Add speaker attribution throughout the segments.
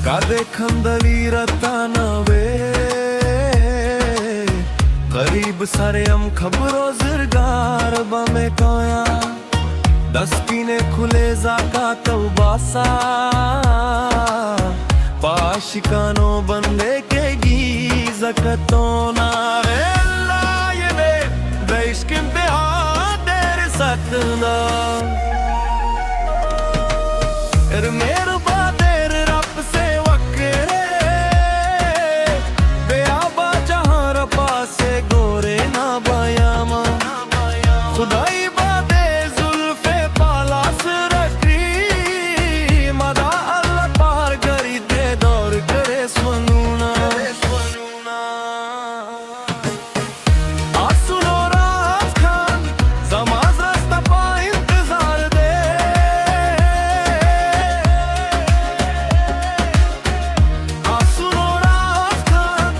Speaker 1: कादे खंदली रताना वे गरीब सारे हम खबरों जिरगार बमे कोया दस्तीने खुले जाका तौबासा पाशिकानो बंदे के गी जकतोना अल्लाह ये बे इश्क इम्तिहान तेरे सकना मेरे बातेर रब से वक्रे बेआबा जहाँ रपा से गोरे ना बयामा खुदाई बादे जुल्फे पालास रखी मदा अल्लाह पार करी दे दौर करे स्वनूना आसुनो राज खान समाज रास्ता पा इंतजार दे आसुनो राज खान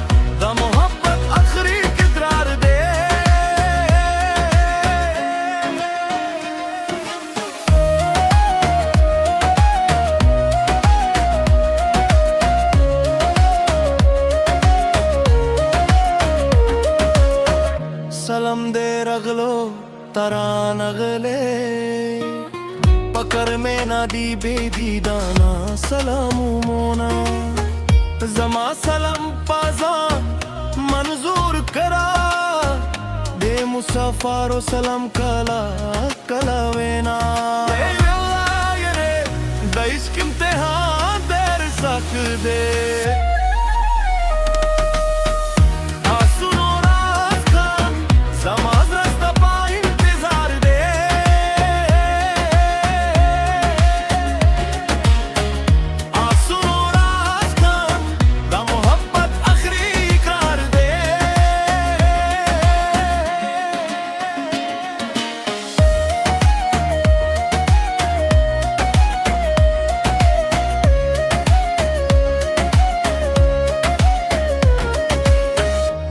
Speaker 1: दा मोहब्बत आखरी किदरार दे सलम दे रगलो तरान अगले पकर में ना दी बेदी दाना सलामू मोना जमा सलम पाजा मंजूर करा दे मुसाफारो सलम कला कलावेना दईश इम्तिहान देर सक दे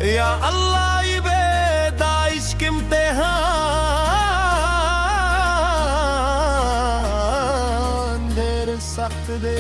Speaker 1: या अल्लाह ये बेदा इश्क इम्तिहान देर सख्त दे।